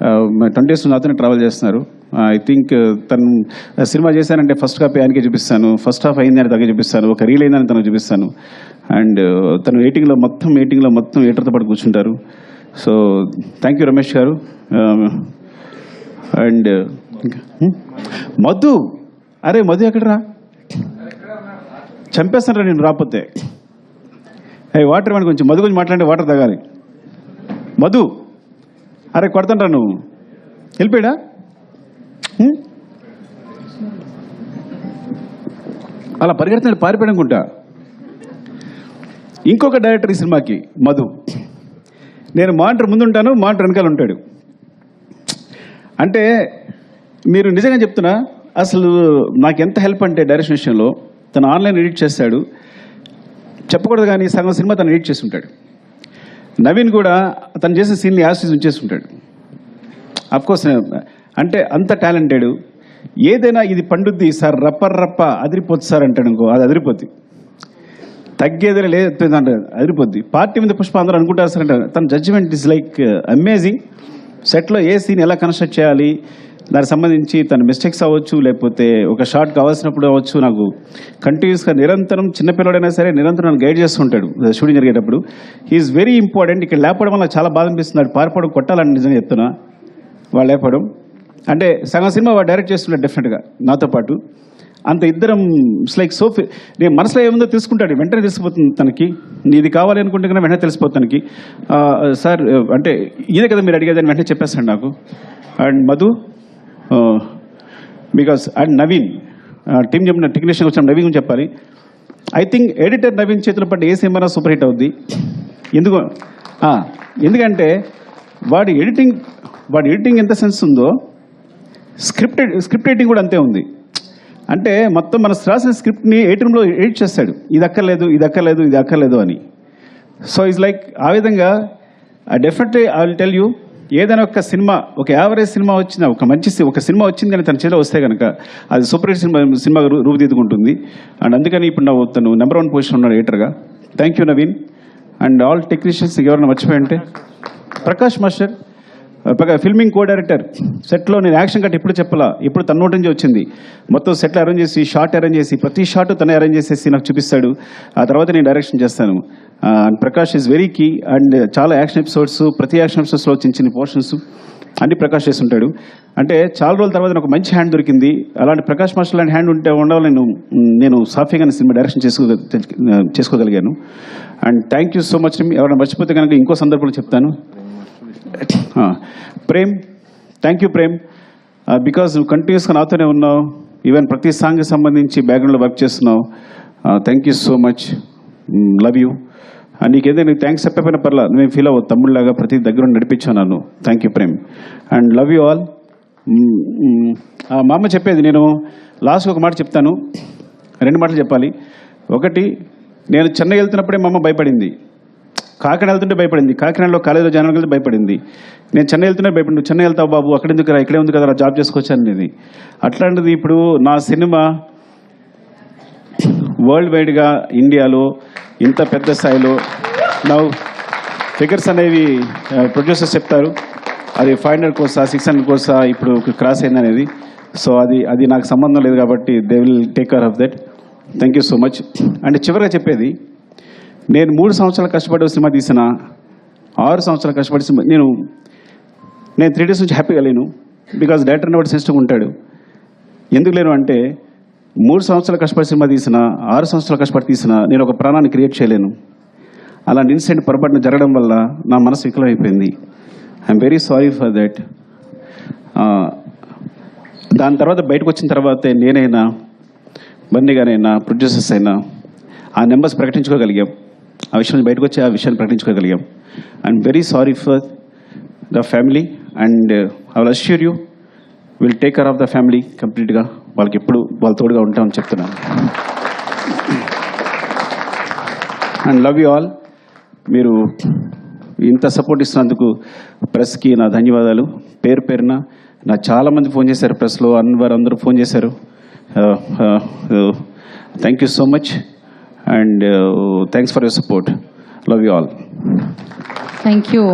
20 years నాతోనే travel చేస్తున్నారు. I think తను సినిమా చేశానంటే ఫస్ట్ కాపీ ఆయనకే చూపిస్తాను, ఫస్ట్ హాఫ్ అయిందని తగ్గ చూపిస్తాను, ఒక రీల్ అయిందని తనకు చూపిస్తాను. అండ్ తను ఎయిటింగ్లో మొత్తం ఎయిటర్తో పాటు కూర్చుంటారు. సో థ్యాంక్ యూ రమేష్ గారు. అండ్ మధు, అరే మధు ఎక్కడరా, చంపేస్తానరా నేను రాకపోతే. వాటర్ ఇవ్వండి కొంచెం, మధు కొంచెం మాట్లాడే వాటర్ తాగాలి. మధు, అరే కొడతాండ్రా నువ్వు, వెళ్ళిపోయాడా? అలా పరిగెడుతున్నాడు, పారిపోయాడుకుంటా. ఇంకొక డైరెక్టర్ ఈ సినిమాకి మధు. నేను మానిటర్ ముందుంటాను, మానిటర్ వెనకాల ఉంటాడు. అంటే మీరు నిజంగా చెప్తున్నా, అసలు నాకు ఎంత హెల్ప్ అంటే డైరెక్షన్ విషయంలో, తను ఆన్లైన్ ఎడిట్ చేస్తాడు, చెప్పకూడదు కానీ సగం సినిమా తను ఎడిట్ చేసి ఉంటాడు. నవీన్ కూడా తను చేసే సీన్ని యాసిస్ ఉంచేసి ఉంటాడు. అఫ్కోర్స్ అంటే అంత టాలెంటెడ్. ఏదైనా ఇది పండుద్ది సార్, రప్ప అదిరిపోద్ది సార్ అంటాడు అనుకో, అది అదిరిపోద్ది. తగ్గేదే లేదు, అదిరిపోద్ది. పార్టీ మీద పుష్ప అందరూ అనుకుంటారు సార్ అంటే తన జడ్జిమెంట్ ఇస్ లైక్ అమేజింగ్. సెట్లో ఏ సీన్ ఎలా కన్స్ట్రక్ట్ చేయాలి, దానికి సంబంధించి తన మిస్టేక్స్ అవ్వచ్చు, లేకపోతే ఒక షాట్ కావాల్సినప్పుడు అవ్వచ్చు, నాకు కంటిన్యూస్గా నిరంతరం, చిన్నపిల్లడైనా సరే నిరంతరం నన్ను గైడ్ చేస్తుంటాడు షూటింగ్ జరిగేటప్పుడు. He's very important. ఇక్కడ లేపడం వల్ల చాలా బాధ అనిపిస్తున్నాడు. పారిపోవడం కొట్టాలని నిజంగా చెప్తున్నా. వాళ్ళు లేపడం అంటే సగం సినిమా వాడు డైరెక్ట్ చేస్తున్నాడు డెఫినెట్గా నాతో పాటు. అంత ఇద్దరం ఇట్స్ లైక్ సో, నేను మనసులో ఏముందో తెలుసుకుంటాడు, వెంటనే తెలిసిపోతుంది తనకి. నీది కావాలి అనుకుంటే కన్నా వెంటనే తెలిసిపోతుంది తనకి. సార్ అంటే ఇదే కదా మీరు అడిగేదని వెంటనే చెప్పేస్తాడు నాకు. And Madhu because, and Naveen team చెప్పిన టెక్నీషియన్ వచ్చిన నవీన్ గురించి చెప్పాలి. ఐ థింక్ ఎడిటర్ నవీన్ చేతిలో పడ్డ ఏ సినిమా సూపర్ హిట్ అవుద్ది. ఎందుకంటే వాడి ఎడిటింగ్ ఎంత సెన్స్ ఉందో, స్క్రిప్ట్ రైటింగ్ కూడా అంతే ఉంది. అంటే మొత్తం మన రాసిన స్క్రిప్ట్ని ఎడిటింగ్లో ఎడిట్ చేస్తాడు, ఇది అక్కర్లేదు అని. సో ఇట్స్ లైక్ ఆ విధంగా definitely I will tell you, ఏదైనా ఒక సినిమా, ఒక యావరేజ్ సినిమా వచ్చిన, ఒక సినిమా వచ్చింది అని తన చేతిలో వస్తే కనుక అది సూపర్ హిట్ సినిమా రూపుదిద్దుకుంటుంది. అండ్ అందుకని ఇప్పుడు తను నెంబర్ 1 పొజిషన్ ఉన్నాడు ఎడిటర్గా. Thank you Naveen. And all technicians ఎవరైనా మర్చిపోయింటే, Prakash master filming co director. సెట్లో నేను యాక్షన్ కట్ ఎప్పుడు చెప్పాలా, ఇప్పుడు తన నోటి నుంచి వచ్చింది. మొత్తం సెట్లు అరేంజ్ చేసి, షార్ట్ అరేంజ్ చేసి, ప్రతి షార్ట్ తనే అరేంజ్ చేసేసి నాకు చూపిస్తాడు. ఆ తర్వాత నేను డైరెక్షన్ చేస్తాను. And Prakash is very key. And చాలా యాక్షన్ ఎపిసోడ్స్, ప్రతి యాక్షన్ ఎపిసోడ్స్లో చిన్న పోర్షన్స్ అన్ని ప్రకాష్ చేస్తుంటాడు. అంటే చాలా రోజుల తర్వాత నాకు మంచి హ్యాండ్ దొరికింది. అలాంటి ప్రకాష్ మాస్టర్ లాంటి హ్యాండ్ ఉండాలి నేను సాఫీగా సినిమా డైరెక్షన్ చేసుకోగలిగాను. And thank you so much. ఎవరైనా మర్చిపోతే కనుక ఇంకో సందర్భంలో చెప్తాను. Prem, thank you Prem, because నువ్వు కంటిన్యూస్గా నాతోనే ఉన్నావు. ఈవెన్ ప్రతి సాంగ్కి సంబంధించి బ్యాక్గ్రౌండ్లో వర్క్ చేస్తున్నావు. Thank you so much, love you. నీకేదైనా నీకు థ్యాంక్స్ చెప్పకపోయినా పర్లా, నువ్వేం ఫీల్ అవ్వదు, తమ్ముళ్ళలాగా ప్రతి దగ్గర నడిపించాను నన్ను. Thank you Prem. And love you all. మా అమ్మ చెప్పేది, నేను లాస్ట్ ఒక మాట చెప్తాను, 2 మాటలు చెప్పాలి. ఒకటి, నేను చెన్నై వెళ్తున్నప్పుడే మా అమ్మ భయపడింది. కాకినాడ వెళ్తుంటే భయపడింది, కాకినాడలో కాలేజీలో జాయిన్ వెళ్తే భయపడింది. నేను చెన్నై వెళ్తుంటే భయపడింది, నువ్వు చెన్నై వెళ్తావు బాబు, అక్కడ ఎందుకు రా, ఇక్కడే ఉంది కదా జాబ్ చేసుకోవచ్చు అనేది. అట్లాంటిది ఇప్పుడు నా సినిమా వరల్డ్ వైడ్గా ఇండియాలో ఇంత పెద్ద స్థాయిలో నా ఫిగర్స్ అనేవి ప్రొడ్యూసర్స్ చెప్తారు, అది 500 కోర్సా 600 కోర్సా ఇప్పుడు క్రాస్ అయింది అనేది. సో అది నాకు సంబంధం లేదు కాబట్టి they will take care of that. Thank you so much. And చివరిగా చెప్పేది, నేను 3 సంవత్సరాలు కష్టపడి సినిమా తీసిన, 6 సంవత్సరాలు కష్టపడి సినిమా నేను 3 days నుంచి హ్యాపీగా లేను. బికాజ్ డైరెక్టర్ అనేవాడు సెన్సిటివ్గా ఉంటాడు. ఎందుకు లేను అంటే, 3 సంవత్సరాలు కష్టపడి సినిమా తీసిన, 6 సంవత్సరాలు కష్టపడి తీసిన, నేను ఒక ప్రాణాన్ని క్రియేట్ చేయలేను. అలాంటి ఇన్సిడెంట్ పొరపాటున జరగడం వల్ల నా మనసు వికలమైపోయింది. I'm very sorry for that. దాని తర్వాత బయటకు వచ్చిన తర్వాతే నేనైనా, బన్నీ గారైనా, ప్రొడ్యూసర్స్ అయినా ఆ నెంబర్స్ ప్రకటించుకోగలిగాం. ఆ విషయం బయటకు వచ్చి ఆ విషయాన్ని ప్రకటించుకోగలిగాం. I'm very sorry for the family. And I will assure you, will take care of the family కంప్లీట్గా. వాళ్ళకి ఎప్పుడు వాళ్ళ తోడుగా ఉంటామని చెప్తున్నాను. And love you all. మీరు ఇంత సపోర్ట్ ఇస్తున్నందుకు ప్రెస్కి నా ధన్యవాదాలు. పేరున నా చాలామంది ఫోన్ చేశారు, ప్రెస్లో అన్వర్ అందరూ ఫోన్ చేశారు. Thank you so much. And thanks for your support. Love you all. Thank you.